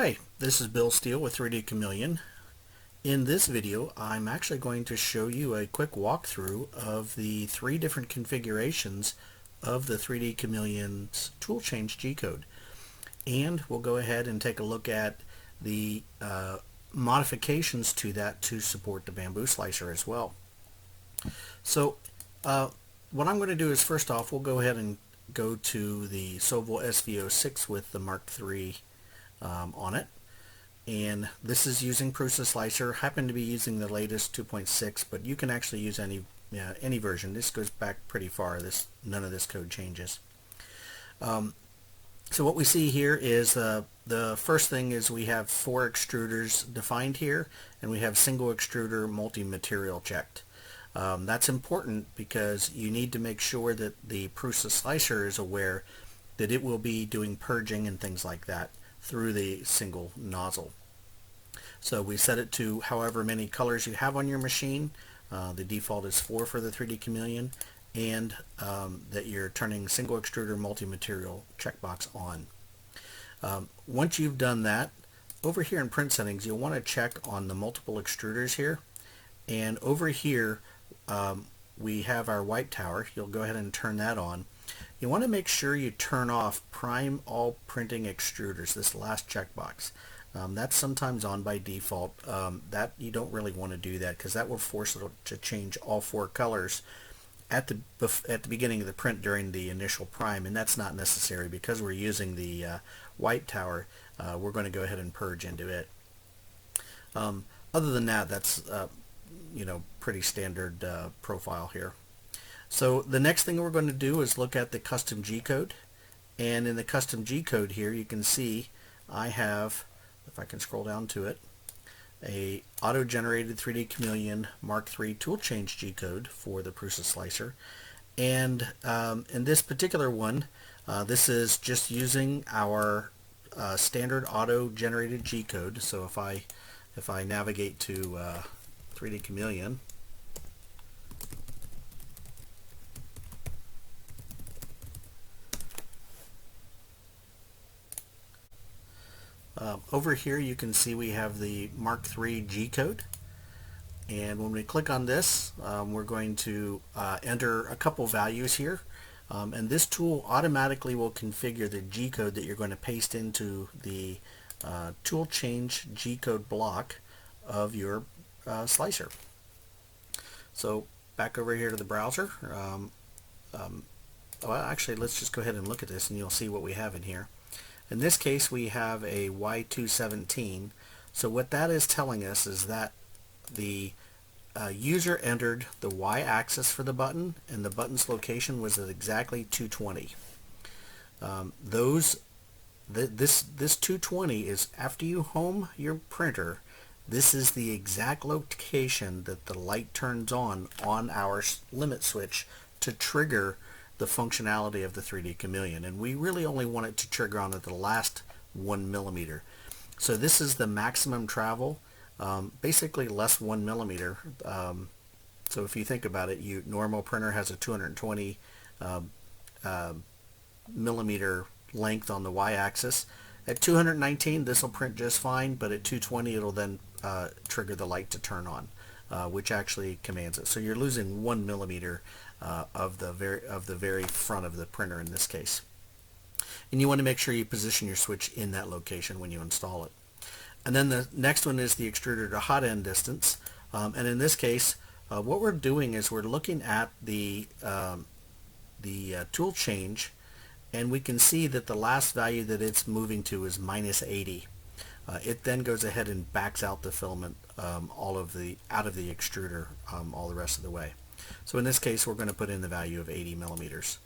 Hi, this is Bill Steele with 3DChameleon. In this video, I'm actually going to show you a quick walkthrough of the three different configurations of the 3DChameleon's Tool Change G-code. And we'll go ahead and take a look at the modifications to that to support the Bambu slicer as well. So what I'm going to do is, first off, we'll go ahead and go to the Sovol SV06 with the Mark III on it, and this is using Prusa Slicer. Happen to be using the latest 2.6, but you can actually use any version. This goes back pretty far. None of this code changes. So what we see here is the first thing is we have 4 extruders defined here, and we have single extruder multi-material checked. That's important because you need to make sure that the Prusa Slicer is aware that it will be doing purging and things like that through the single nozzle. So we set it to however many colors you have on your machine. The default is 4 for the 3DChameleon, and that you're turning single extruder multi-material checkbox on. Once you've done that, over here in print settings you'll want to check on the multiple extruders here, and over here we have our white tower. You'll go ahead and turn that on. You want to make sure you turn off prime all printing extruders, this last checkbox. That's sometimes on by default. That you don't really want to do that because that will force it to change all 4 colors at the beginning of the print during the initial prime, and that's not necessary because we're using the white tower. We're going to go ahead and purge into it. Other than that, that's pretty standard profile here. So the next thing we're going to do is look at the custom G-code, and in the custom G-code here you can see I have, if I can scroll down to it, a auto-generated 3DChameleon Mark III Tool Change G-code for the Prusa Slicer, and in this particular one this is just using our standard auto-generated G-code. So if I navigate to 3DChameleon, over here you can see we have the Mark III G-code, and when we click on this we're going to enter a couple values here, and this tool automatically will configure the G-code that you're going to paste into the Tool Change G-code block of your slicer. So back over here to the browser. Well, actually, let's just go ahead and look at this and you'll see what we have in here. In this case we have a Y217. So what that is telling us is that the user entered the Y-axis for the button, and the button's location was at exactly 220. This 220 is after you home your printer. This is the exact location that the light turns on our limit switch to trigger the functionality of the 3DChameleon, and we really only want it to trigger on at the last 1 millimeter. So this is the maximum travel, basically less 1 millimeter. So if you think about it, normal printer has a 220 millimeter length on the y-axis. At 219 this will print just fine, but at 220 it'll then trigger the light to turn on, which actually commands it. So you're losing 1 millimeter of the very front of the printer in this case, and you want to make sure you position your switch in that location when you install it. And then the next one is the extruder to hot end distance, and in this case what we're doing is we're looking at the tool change, and we can see that the last value that it's moving to is -80. It then goes ahead and backs out the filament out of the extruder all the rest of the way. So in this case we're going to put in the value of 80 millimeters.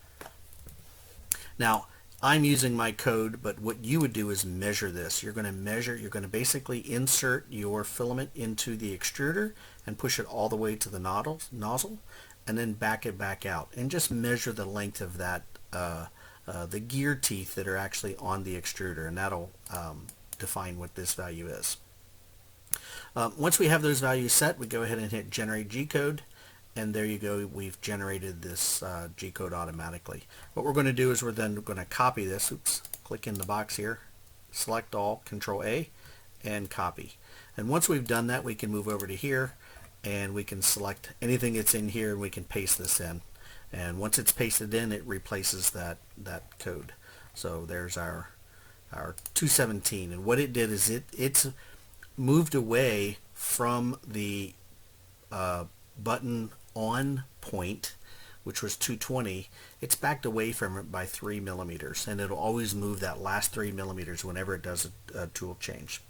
Now I'm using my code, but what you would do is measure this. You're going to basically insert your filament into the extruder and push it all the way to the nozzle, and then back it back out, and just measure the length of that, the gear teeth that are actually on the extruder, and that'll define what this value is. Once we have those values set, we go ahead and hit Generate G-code, and there you go, we've generated this G-code automatically. What we're going to do is we're then going to copy this, click in the box here, select all, Control A, and copy. And once we've done that, we can move over to here and we can select anything that's in here and we can paste this in. And once it's pasted in, it replaces that code. So there's our 217, and what it did is it's moved away from the button on point, which was 220. It's backed away from it by 3 millimeters, and it'll always move that last 3 millimeters whenever it does a tool change.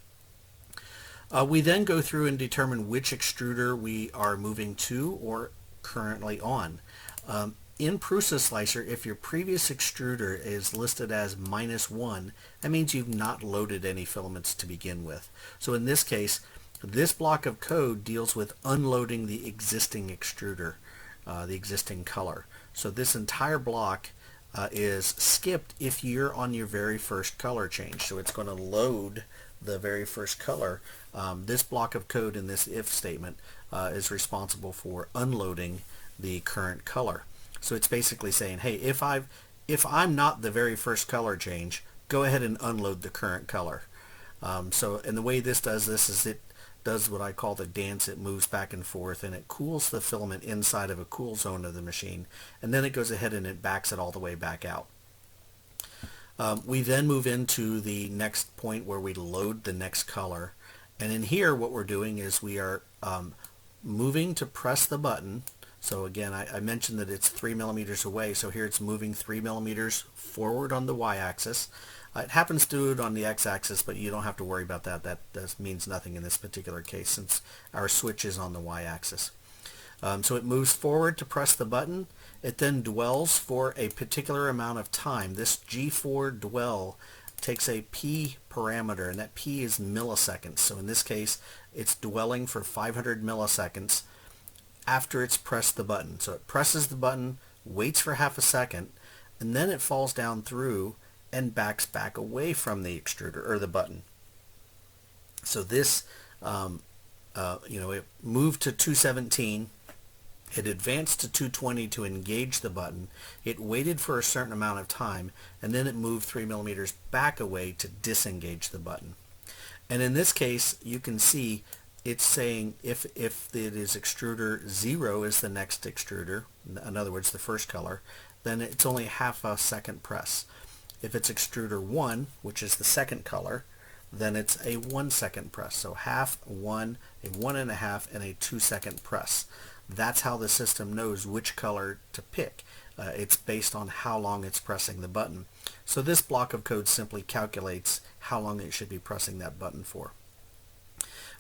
We then go through and determine which extruder we are moving to or currently on. In Prusa Slicer, if your previous extruder is listed as -1, that means you've not loaded any filaments to begin with. So in this case, this block of code deals with unloading the existing extruder, the existing color. So this entire block is skipped if you're on your very first color change. So it's going to load the very first color. This block of code in this if statement is responsible for unloading the current color. So it's basically saying, hey, if I'm not the very first color change, go ahead and unload the current color. And the way this does this is it does what I call the dance. It moves back and forth and it cools the filament inside of a cool zone of the machine, and then it goes ahead and it backs it all the way back out. We then move into the next point where we load the next color, and in here what we're doing is we are moving to press the button. So again, I mentioned that it's 3 millimeters away, so here it's moving 3 millimeters forward on the y-axis. It happens to do it on the x-axis, but you don't have to worry about that. That means nothing in this particular case since our switch is on the y-axis. So it moves forward to press the button. It then dwells for a particular amount of time. This G4 dwell takes a P parameter, and that P is milliseconds. So in this case, it's dwelling for 500 milliseconds after it's pressed the button. So it presses the button, waits for half a second, and then it falls down through and backs back away from the extruder or the button. So this, it moved to 217. It advanced to 220 to engage the button. It waited for a certain amount of time, and then it moved 3 millimeters back away to disengage the button. And in this case, you can see it's saying if it is extruder 0 is the next extruder, in other words the first color, then it's only half a second press. If it's extruder 1, which is the second color, then it's a 1 second press. So half, 1, a 1.5, and a 2 second press. That's how the system knows which color to pick. It's based on how long it's pressing the button. So this block of code simply calculates how long it should be pressing that button for.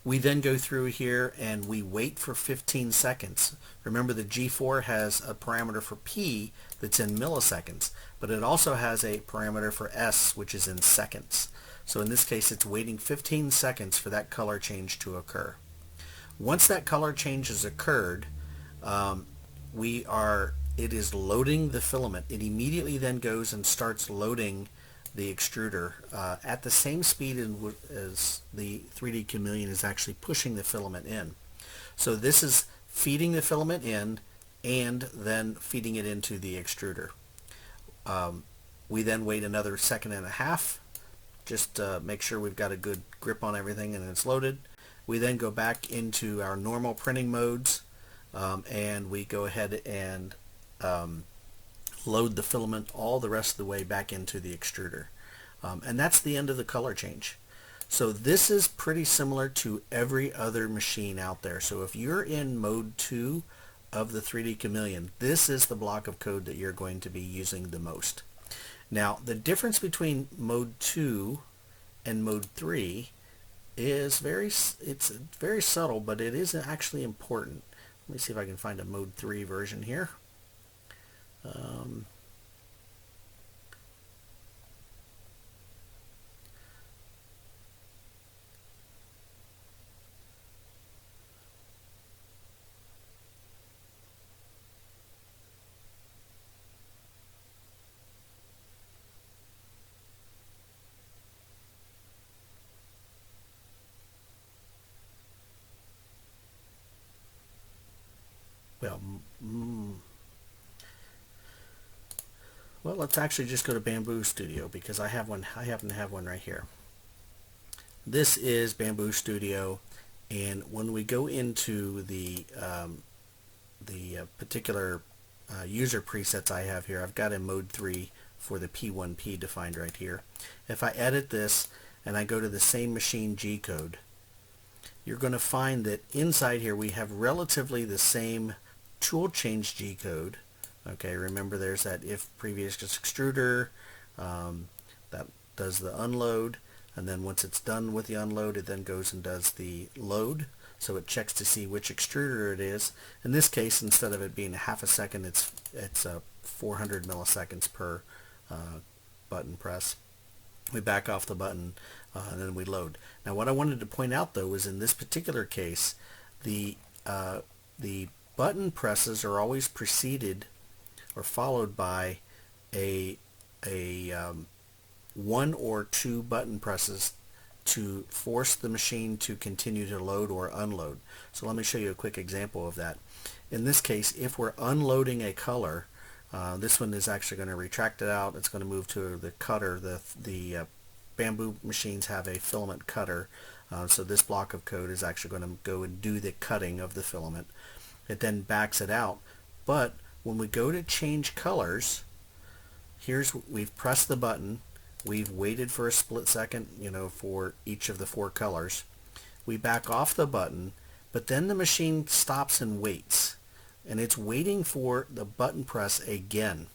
We then go through here and we wait for 15 seconds. Remember, the G4 has a parameter for P that's in milliseconds, but it also has a parameter for S, which is in seconds. So in this case, it's waiting 15 seconds for that color change to occur. Once that color change has occurred, it is loading the filament. It immediately then goes and starts loading the extruder at the same speed as the 3DChameleon is actually pushing the filament in. So this is feeding the filament in and then feeding it into the extruder. We then wait another 1.5 seconds, just to make sure we've got a good grip on everything and it's loaded. We then go back into our normal printing modes, and we go ahead and load the filament all the rest of the way back into the extruder. And that's the end of the color change. So this is pretty similar to every other machine out there. So if you're in mode 2 of the 3DChameleon, this is the block of code that you're going to be using the most. Now, the difference between mode 2 and mode 3 is very subtle, but it is actually important. Let me see if I can find a mode 3 version here. Well, let's actually just go to Bambu Studio because I happen to have one right here. This is Bambu Studio, and when we go into the particular user presets I have here, I've got in mode 3 for the P1P defined right here. If I edit this and I go to the same machine G-code, you're going to find that inside here we have relatively the same Tool Change G-code. Okay, remember there's that if previous extruder that does the unload, and then once it's done with the unload, it then goes and does the load. So it checks to see which extruder it is. In this case, instead of it being half a second, it's 400 milliseconds per button press. We back off the button and then we load. Now what I wanted to point out though is in this particular case, the button presses are always preceded or followed by a one or two button presses to force the machine to continue to load or unload. So let me show you a quick example of that. In this case, if we're unloading a color, this one is actually going to retract it out. It's going to move to the cutter. The Bambu machines have a filament cutter, so this block of code is actually going to go and do the cutting of the filament. It then backs it out. But when we go to change colors, we've pressed the button. We've waited for a split second, for each of the 4 colors. We back off the button, but then the machine stops and waits. And it's waiting for the button press again.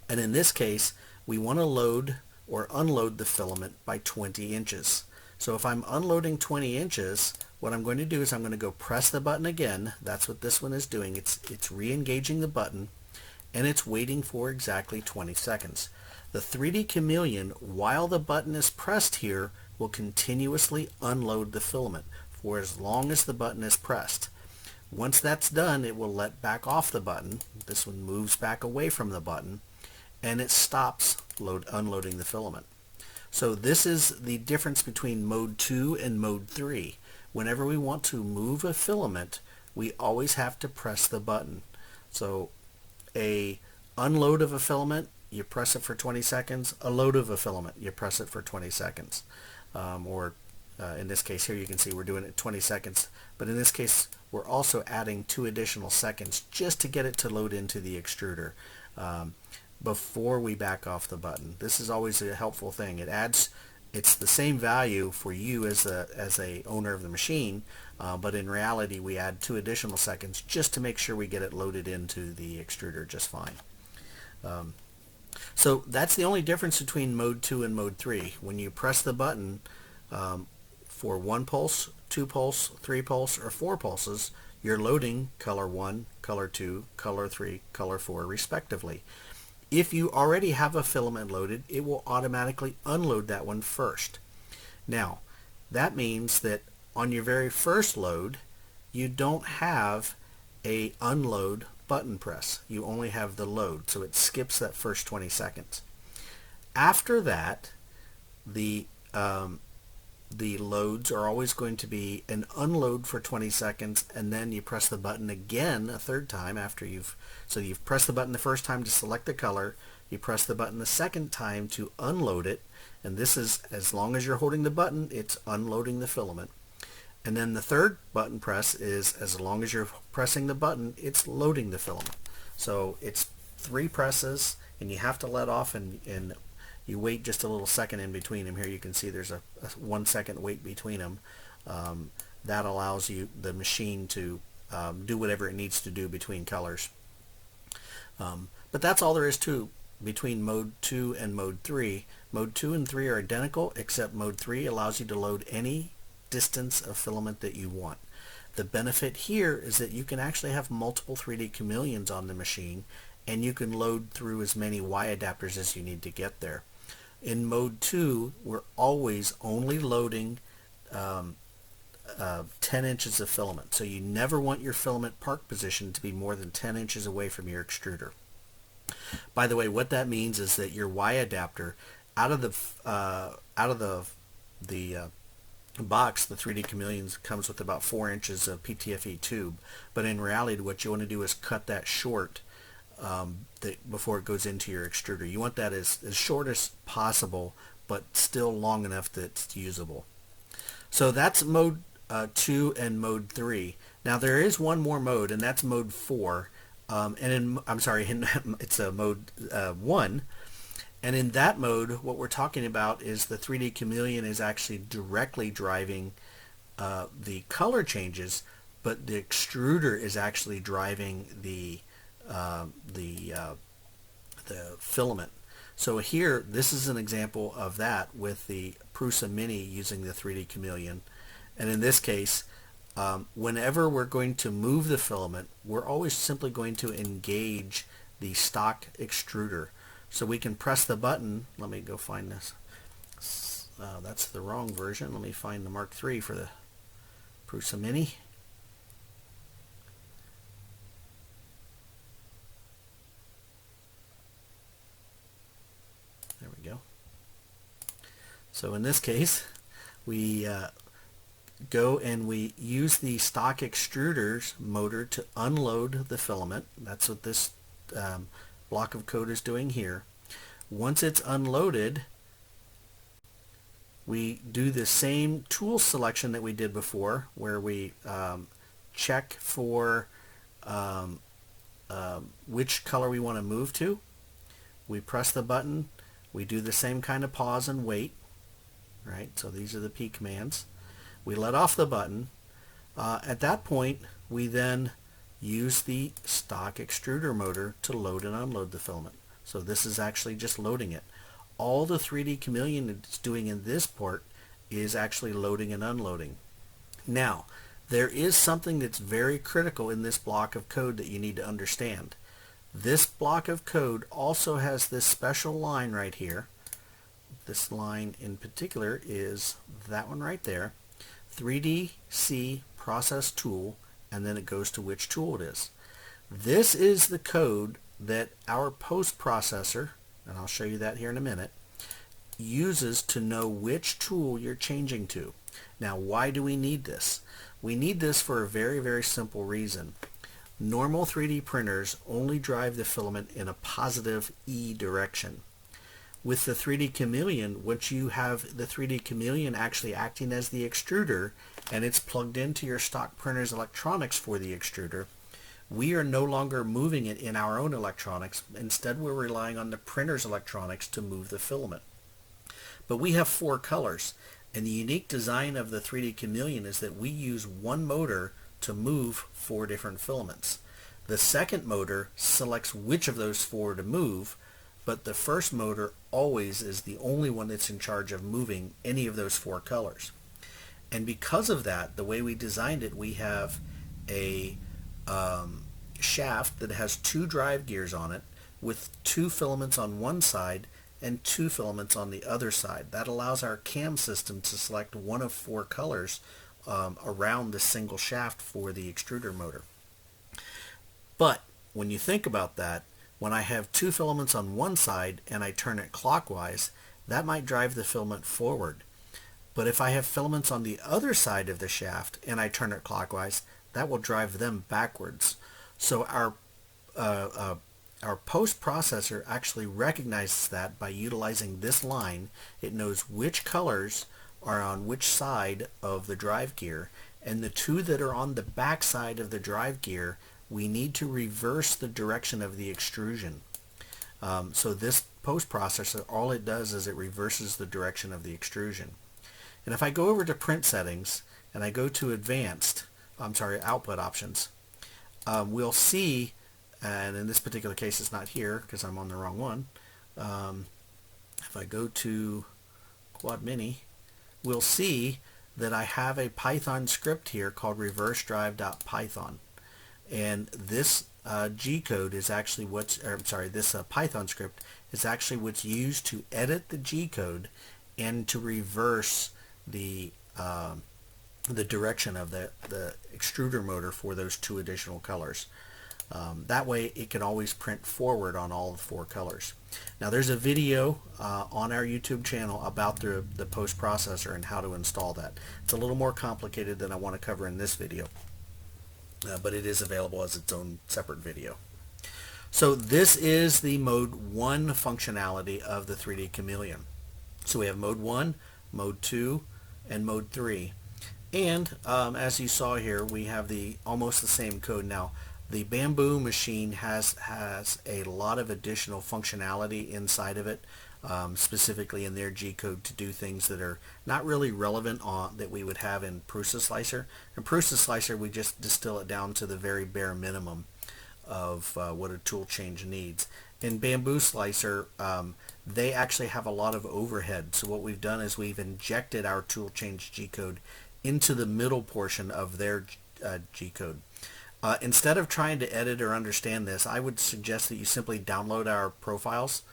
And in this case, we want to load or unload the filament by 20 inches. So if I'm unloading 20 inches, what I'm going to do is I'm going to go press the button again. That's what this one is doing. It's re-engaging the button, and it's waiting for exactly 20 seconds. The 3DChameleon, while the button is pressed here, will continuously unload the filament for as long as the button is pressed. Once that's done, it will let back off the button. This one moves back away from the button, and it stops unloading the filament. So this is the difference between mode 2 and mode 3. Whenever we want to move a filament, we always have to press the button. So a unload of a filament, you press it for 20 seconds. A load of a filament, you press it for 20 seconds. In this case here, you can see we're doing it 20 seconds. But in this case, we're also adding 2 additional seconds just to get it to load into the extruder before we back off the button. This is always a helpful thing. It's the same value for you as a owner of the machine, but in reality, we add 2 additional seconds just to make sure we get it loaded into the extruder just fine. So that's the only difference between mode 2 and mode 3. When you press the button for 1 pulse, 2 pulse, 3 pulse, or 4 pulses, you're loading color 1, color 2, color 3, color 4 respectively. If you already have a filament loaded, it will automatically unload that one first. Now, that means that on your very first load, you don't have a unload button press. You only have the load, so it skips that first 20 seconds. After that, the loads are always going to be an unload for 20 seconds, and then you press the button again a third time after you've pressed the button the first time to select the color, you press the button the second time to unload it, and this is as long as you're holding the button, it's unloading the filament. And then the third button press is as long as you're pressing the button, it's loading the filament. So it's 3 presses, and you have to let off and you wait just a little second in between them. Here you can see there's a 1 second wait between them. That allows the machine to do whatever it needs to do between colors. But that's all there is to between mode 2 and mode 3. Mode 2 and 3 are identical, except mode 3 allows you to load any distance of filament that you want. The benefit here is that you can actually have multiple 3DChameleons on the machine, and you can load through as many Y adapters as you need to get there. In mode 2, we're always only loading 10 inches of filament, so you never want your filament park position to be more than 10 inches away from your extruder. By the way, what that means is that your Y adapter, out of the box, the 3DChameleon comes with about 4 inches of PTFE tube, but in reality what you want to do is cut that short before it goes into your extruder. You want that as short as possible, but still long enough that it's usable. So that's mode 2 and mode 3. Now there is one more mode, and that's mode 4. I'm sorry, it's a mode 1. And in that mode, what we're talking about is the 3DChameleon is actually directly driving the color changes, but the extruder is actually driving the filament. So here, this is an example of that with the Prusa Mini using the 3DChameleon. And in this case, whenever we're going to move the filament, we're always simply going to engage the stock extruder. So we can press the button. Let me go find this. That's the wrong version. Let me find the Mark III for the Prusa Mini. There we go. So in this case, we go and we use the stock extruder's motor to unload the filament. That's what this block of code is doing here. Once it's unloaded, we do the same tool selection that we did before, where we check for which color we want to move to. We press the button. We do the same kind of pause and wait. Right? So these are the P commands. We let off the button. At that point, we then use the stock extruder motor to load and unload the filament. So this is actually just loading it. All the 3DChameleon is doing in this port is actually loading and unloading. Now, there is something that's very critical in this block of code that you need to understand. This block of code also has this special line right here. This line in particular is that one right there. 3DC process tool, and then it goes to which tool it is. This is the code that our post processor, and I'll show you that here in a minute, uses to know which tool you're changing to. Now, why do we need this? We need this for a very, very simple reason. Normal 3D printers only drive the filament in a positive E direction. With the 3DChameleon, once you have the 3DChameleon actually acting as the extruder, and it's plugged into your stock printer's electronics for the extruder, we are no longer moving it in our own electronics. Instead, we're relying on the printer's electronics to move the filament. But we have 4 colors, and the unique design of the 3DChameleon is that we use one motor to move 4 different filaments. The second motor selects which of those 4 to move, but the first motor always is the only one that's in charge of moving any of those 4 colors. And because of that, the way we designed it, we have a shaft that has 2 drive gears on it with 2 filaments on one side and 2 filaments on the other side. That allows our CAM system to select one of 4 colors around the single shaft for the extruder motor. But when you think about that, when I have 2 filaments on one side and I turn it clockwise, that might drive the filament forward. But if I have filaments on the other side of the shaft and I turn it clockwise, that will drive them backwards. So our post processor actually recognizes that by utilizing this line. It knows which colors are on which side of the drive gear, and the 2 that are on the back side of the drive gear, we need to reverse the direction of the extrusion. So this post processor, all it does is it reverses the direction of the extrusion. And if I go over to print settings and I go to output options, we'll see, and in this particular case it's not here because I'm on the wrong one. If I go to Quad Mini, we'll see that I have a Python script here called reversedrive.python. And this G-code is actually this Python script is actually what's used to edit the G-code and to reverse the direction of the extruder motor for those 2 additional colors. That way it can always print forward on all 4 colors. Now there's a video on our YouTube channel about the post processor and how to install that. It's a little more complicated than I want to cover in this video. But it is available as its own separate video. So this is the mode 1 functionality of the 3DChameleon. So we have mode 1, mode 2, and mode 3. And as you saw here, we have the almost the same code. Now, the Bambu machine has a lot of additional functionality inside of it, specifically in their G-code to do things that are not really relevant that we would have in Prusa Slicer. In Prusa Slicer, we just distill it down to the very bare minimum of what a tool change needs. In Bambu Slicer, they actually have a lot of overhead. So what we've done is we've injected our tool change G-code into the middle portion of their G-code. Instead of trying to edit or understand this, I would suggest that you simply download our profiles.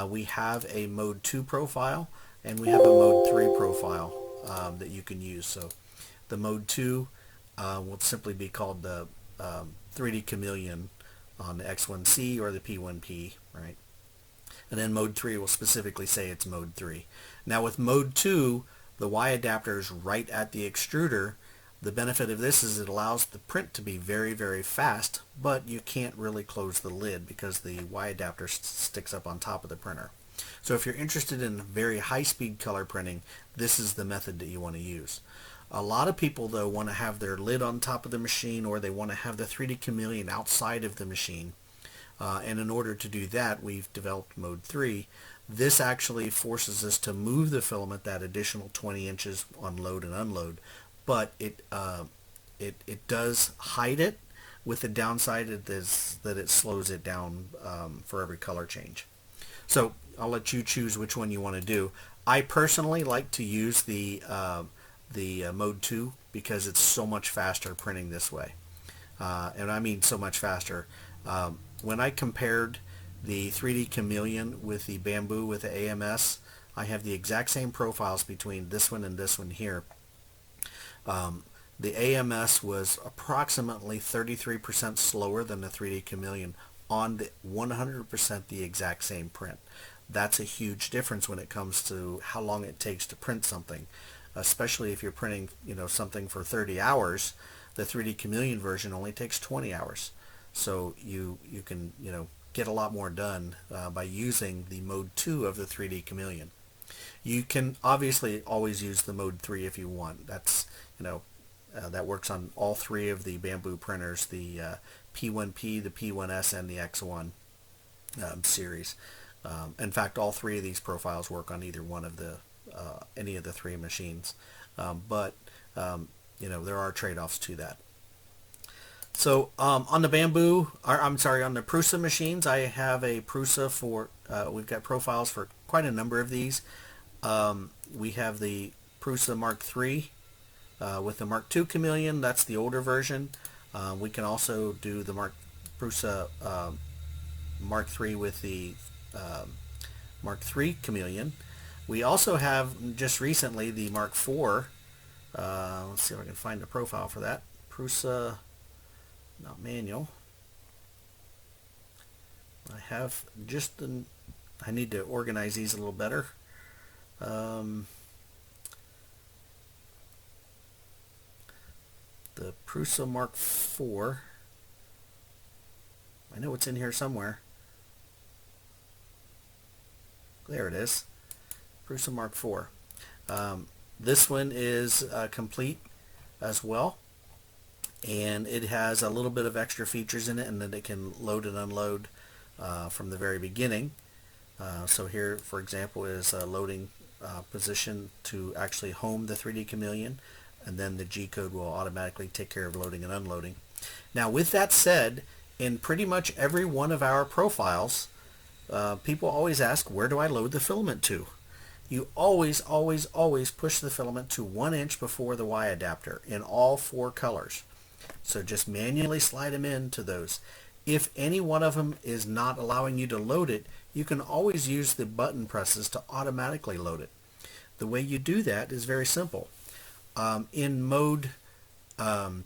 We have a Mode 2 profile and we have a Mode 3 profile that you can use. So the Mode 2 will simply be called the 3DChameleon on the X1C or the P1P, right? And then Mode 3 will specifically say it's Mode 3. Now with Mode 2, the Y adapter is right at the extruder. The benefit of this is it allows the print to be very, very fast, but you can't really close the lid because the Y adapter sticks up on top of the printer. So if you're interested in very high-speed color printing, this is the method that you want to use. A lot of people, though, want to have their lid on top of the machine, or they want to have the 3DChameleon outside of the machine. And in order to do that, we've developed Mode 3. This actually forces us to move the filament that additional 20 inches on load and unload, but it does hide it, with the downside that it slows it down for every color change. So I'll let you choose which one you want to do. I personally like to use the Mode 2 because it's so much faster printing this way. And I mean so much faster. When I compared the 3DChameleon with the Bambu with the AMS, I have the exact same profiles between this one and this one here. The AMS was approximately 33% slower than the 3DChameleon on the 100% the exact same print. That's a huge difference when it comes to how long it takes to print something, especially if you're printing, something for 30 hours. The 3DChameleon version only takes 20 hours. So you can, get a lot more done by using the Mode 2 of the 3DChameleon. You can obviously always use the Mode 3 if you want. That's, that works on all three of the Bambu printers, the P1P, the P1S, and the X1 series. In fact, all three of these profiles work on either one of the any of the three machines. But there are trade-offs to that. So on the Bambu, on the Prusa machines, I have a Prusa for, we've got profiles for quite a number of these. We have the Prusa Mark III with the Mark II Chameleon. That's the older version. We can also do the Prusa Mark III with the Mark III Chameleon. We also have just recently the Mark IV. Let's see if I can find the profile for that. Prusa, not manual. I have just I need to organize these a little better. The Prusa Mark IV. I know it's in here somewhere. There it is. Prusa Mark IV. This one is complete as well, and it has a little bit of extra features in it, and then it can load and unload from the very beginning. So here, for example, is a loading position to actually home the 3DChameleon, and then the G-code will automatically take care of loading and unloading. Now, with that said, in pretty much every one of our profiles, people always ask, where do I load the filament to? You always, always, always push the filament to 1 inch before the Y adapter in all 4 colors. So just manually slide them into those. If any one of them is not allowing you to load it, you can always use the button presses to automatically load it. The way you do that is very simple. In mode 1,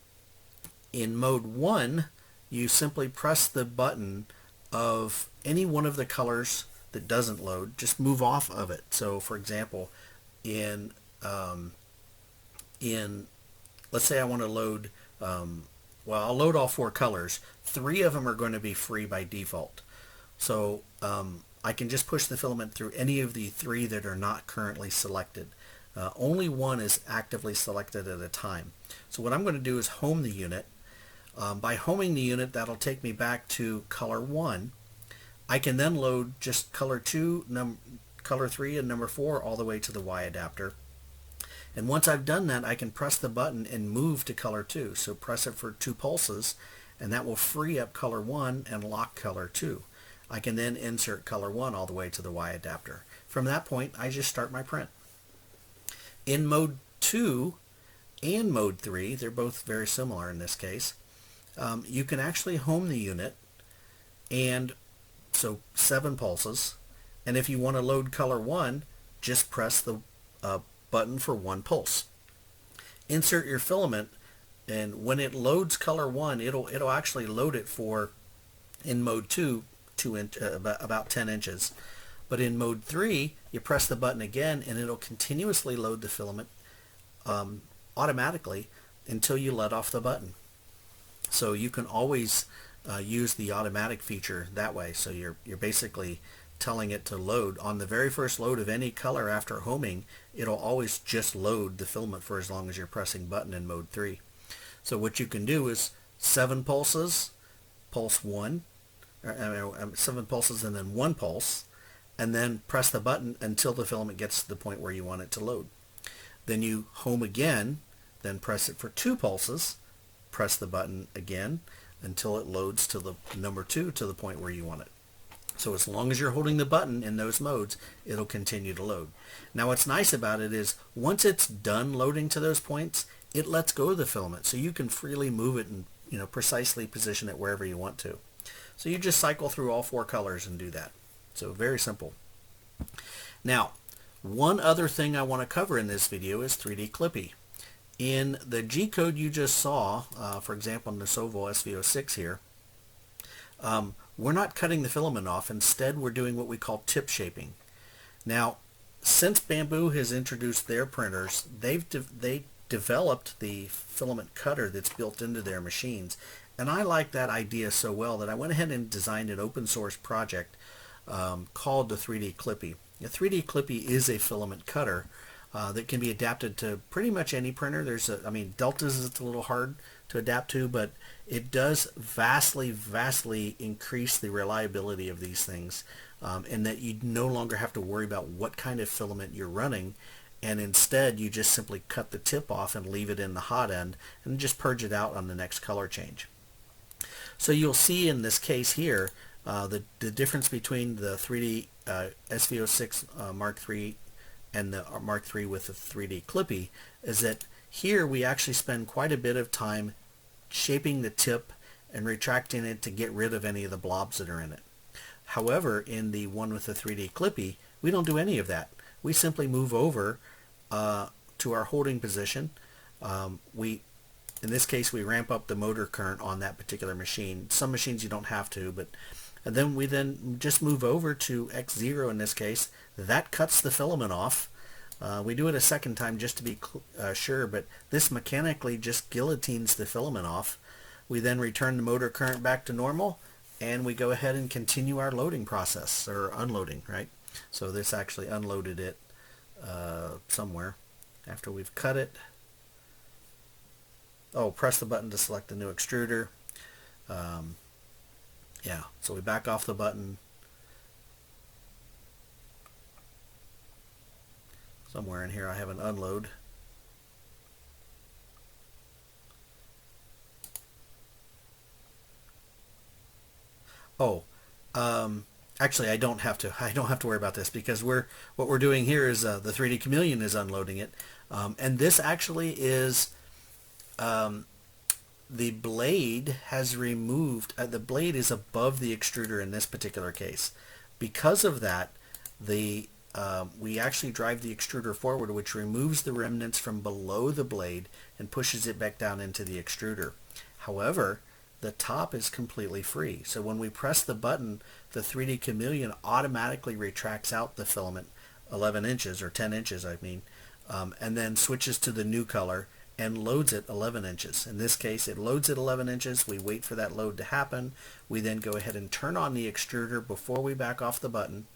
you simply press the button of any one of the colors that doesn't load. Just move off of it. So for example, let's say I want to load, I'll load all 4 colors. 3 of them are going to be free by default. So I can just push the filament through any of the 3 that are not currently selected. Only one is actively selected at a time. So what I'm going to do is home the unit. By homing the unit, that'll take me back to color 1. I can then load just color 2, color 3, and number 4 all the way to the Y adapter. And once I've done that, I can press the button and move to color 2. So press it for 2 pulses, and that will free up color 1 and lock color 2. I can then insert color 1 all the way to the Y adapter. From that point, I just start my print. In mode 2 and mode 3, they're both very similar in this case, you can actually home the unit, and so 7 pulses, and if you want to load color 1, just press the button for 1 pulse. Insert your filament, and when it loads color 1, it'll actually load it for, in mode 2, about 10 inches. But in mode 3, you press the button again and it'll continuously load the filament automatically until you let off the button. So you can always use the automatic feature that way. So you're basically telling it to load. On the very first load of any color after homing, it'll always just load the filament for as long as you're pressing button in mode 3. So what you can do is 7 pulses, pulse 1, 7 pulses and then 1 pulse, and then press the button until the filament gets to the point where you want it to load. Then you home again, then press it for 2 pulses, press the button again until it loads to the number 2 to the point where you want it. So as long as you're holding the button in those modes, it'll continue to load. Now what's nice about it is once it's done loading to those points, it lets go of the filament, so you can freely move it and precisely position it wherever you want to. So you just cycle through all 4 colors and do that. So very simple. Now, one other thing I want to cover in this video is 3D Clippy. In the G-code you just saw, for example in the Sovo SV06 here, we're not cutting the filament off. Instead, we're doing what we call tip shaping. Now, since Bambu has introduced their printers, they developed the filament cutter that's built into their machines. And I like that idea so well that I went ahead and designed an open source project called the 3D Clippy. The 3D Clippy is a filament cutter that can be adapted to pretty much any printer. Deltas is a little hard to adapt to, but it does vastly increase the reliability of these things, in that you no longer have to worry about what kind of filament you're running, and instead you just simply cut the tip off and leave it in the hot end and just purge it out on the next color change. So you'll see in this case here the difference between the 3D SV06 Mark III and the Mark III with the 3D Clippy is that here we actually spend quite a bit of time shaping the tip and retracting it to get rid of any of the blobs that are in it. However, in the one with the 3D Clippy, we don't do any of that. We simply move over to our holding position. In this case, we ramp up the motor current on that particular machine. Some machines you don't have to, but and then we just move over to X0 in this case. That cuts the filament off. We do it a second time just to be sure, but this mechanically just guillotines the filament off. We then return the motor current back to normal, and we go ahead and continue our loading process, or unloading, right? So this actually unloaded it somewhere after we've cut it. Oh, press the button to select the new extruder. Yeah, so we back off the button. Somewhere in here I have an unload. Oh, actually I don't have to worry about this, because what we're doing here is the 3DChameleon is unloading it, and this actually is the blade has removed, the blade is above the extruder in this particular case. Because of that, we actually drive the extruder forward, which removes the remnants from below the blade and pushes it back down into the extruder. However, the top is completely free. So when we press the button, the 3DChameleon automatically retracts out the filament 11 inches, or 10 inches I mean, and then switches to the new color and loads it 11 inches. In this case, it loads at 11 inches. We wait for that load to happen. We then go ahead and turn on the extruder before we back off the button,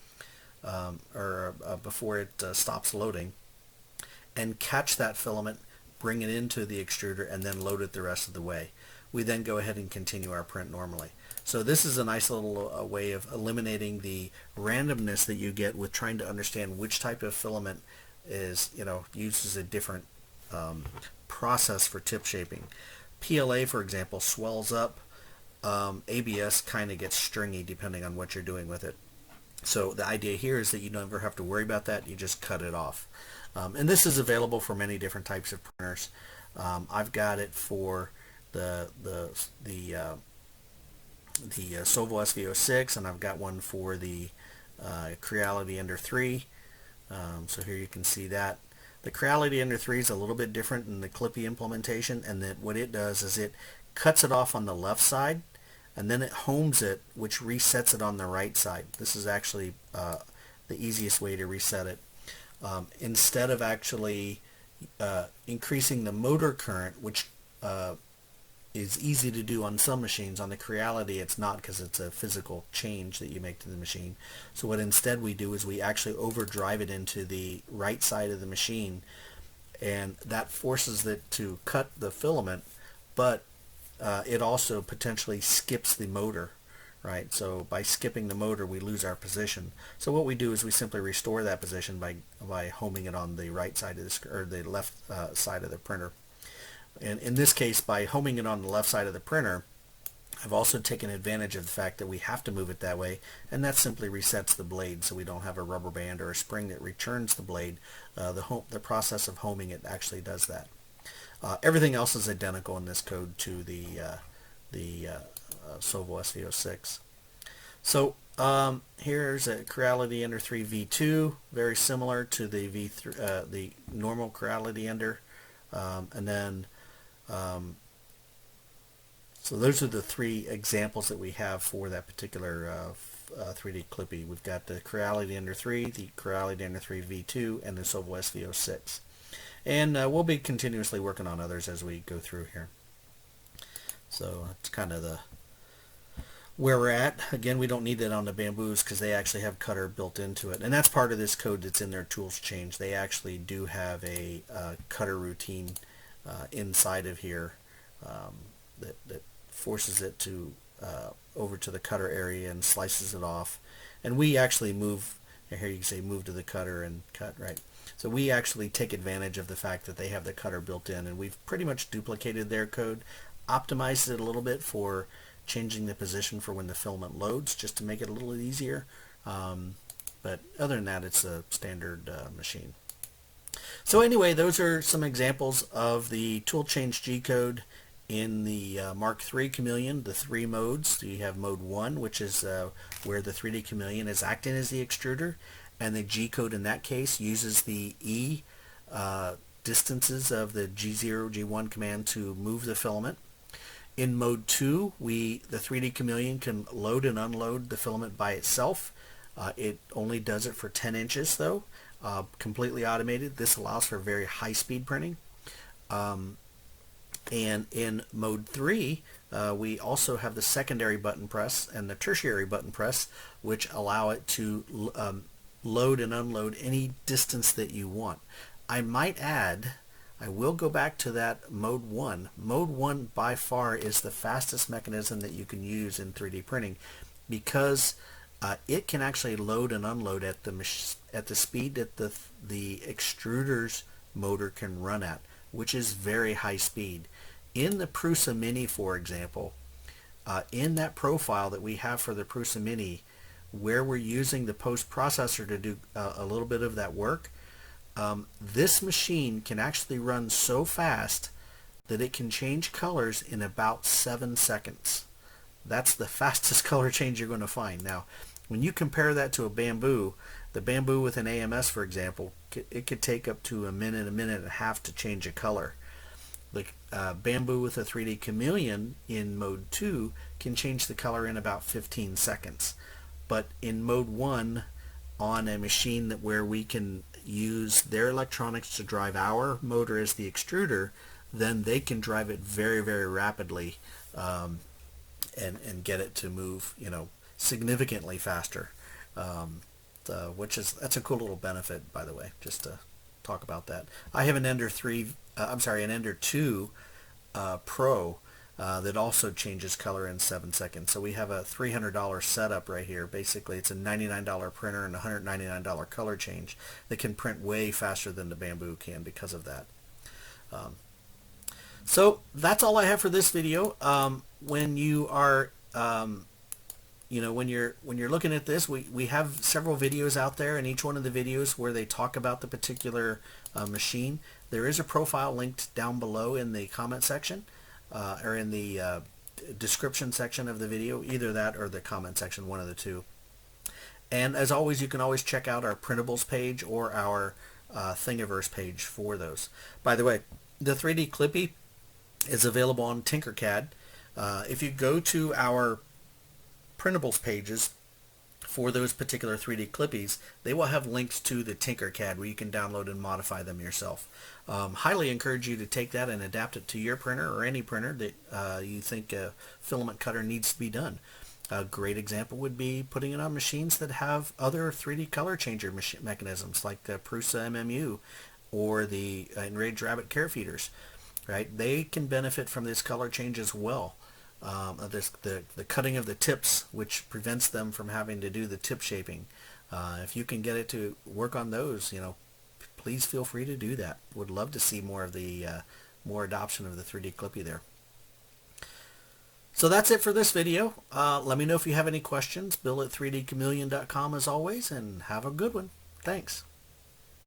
before it stops loading. and catch that filament, bring it into the extruder, and then load it the rest of the way. We then go ahead and continue our print normally. So this is a nice little way of eliminating the randomness that you get with trying to understand which type of filament is, uses a different process for tip shaping. PLA, for example, swells up. ABS kind of gets stringy depending on what you're doing with it. So the idea here is that you never have to worry about that. You just cut it off. And this is available for many different types of printers. I've got it for the Solvo SV06, and I've got one for the Creality Ender 3. So here you can see that. The Creality Ender 3 is a little bit different than the Clippy implementation, and that what it does is it cuts it off on the left side, and then it homes it, which resets it on the right side. This is actually the easiest way to reset it. Instead of actually increasing the motor current, which is easy to do on some machines, on the Creality it's not, because it's a physical change that you make to the machine. So what instead we do is we actually overdrive it into the right side of the machine, and that forces it to cut the filament, but it also potentially skips the motor, right? So by skipping the motor, we lose our position. So what we do is we simply restore that position by homing it on the right side of the, or the left side of the printer. And in this case, by homing it on the left side of the printer, I've also taken advantage of the fact that we have to move it that way, and that simply resets the blade, so we don't have a rubber band or a spring that returns the blade. The process of homing it actually does that. Everything else is identical in this code to the Solvo SV06. So here's a Creality Ender 3 V2, very similar to the V3, the normal Creality Ender, and then so those are the three examples that we have for that particular 3D Clippy. We've got the Creality Ender 3, the Creality Ender 3 V2, and the Solvo SV06. And we'll be continuously working on others as we go through here. So that's kind of where we're at. Again, we don't need that on the Bambus because they actually have cutter built into it. And that's part of this code that's in their Tools Change. They actually do have a cutter routine inside of here that forces it to over to the cutter area and slices it off. And we actually move, here you can say move to the cutter and cut, right? So we actually take advantage of the fact that they have the cutter built in, and we've pretty much duplicated their code, optimized it a little bit for changing the position for when the filament loads, just to make it a little easier. But other than that, it's a standard machine. So anyway, those are some examples of the Tool Change G-code in the Mark III Chameleon, the three modes. So you have mode 1, which is where the 3D Chameleon is acting as the extruder, and the G-code in that case uses the E distances of the G0, G1 command to move the filament. In mode 2, the 3D Chameleon can load and unload the filament by itself. It only does it for 10 inches though, completely automated. This allows for very high speed printing. And in mode 3, we also have the secondary button press and the tertiary button press, which allow it to load and unload any distance that you want. I might add, I will go back to that mode 1. Mode 1 by far is the fastest mechanism that you can use in 3D printing, because it can actually load and unload at the speed that the extruder's motor can run at, which is very high speed. In the Prusa Mini, for example, in that profile that we have for the Prusa Mini, where we're using the post processor to do a little bit of that work, this machine can actually run so fast that it can change colors in about 7 seconds. That's the fastest color change you're going to find. Now, when you compare that to a Bambu, the Bambu with an AMS, for example, it could take up to a minute and a half to change a color. The Bambu with a 3D Chameleon in mode 2 can change the color in about 15 seconds. But in mode 1, on a machine where we can use their electronics to drive our motor as the extruder, then they can drive it very, very rapidly and get it to move, significantly faster. That's a cool little benefit, by the way, just to talk about that. I have an Ender 3, an Ender 2 Pro that also changes color in 7 seconds. So we have a $300 setup right here. Basically, it's a $99 printer and a $199 color change that can print way faster than the Bambu can because of that. So that's all I have for this video. When you are when you're looking at this, we have several videos out there, and each one of the videos where they talk about the particular machine, there is a profile linked down below in the comment section or in the description section of the video, either that or the comment section, one of the two. And as always, you can always check out our printables page or our Thingiverse page for those. By the way, the 3D Clippy is available on Tinkercad. If you go to our printables pages for those particular 3D Clippies, they will have links to the Tinkercad where you can download and modify them yourself. Highly encourage you to take that and adapt it to your printer or any printer that you think a filament cutter needs to be done. A great example would be putting it on machines that have other 3D color changer mechanisms like the Prusa MMU or the Enraged Rabbit care feeders. Right? They can benefit from this color change as well. The cutting of the tips, which prevents them from having to do the tip shaping. If you can get it to work on those, please feel free to do that. Would love to see more of the more adoption of the 3D Clippy there. So that's it for this video. Let me know if you have any questions. Bill at 3dchameleon.com as always, and have a good one. Thanks.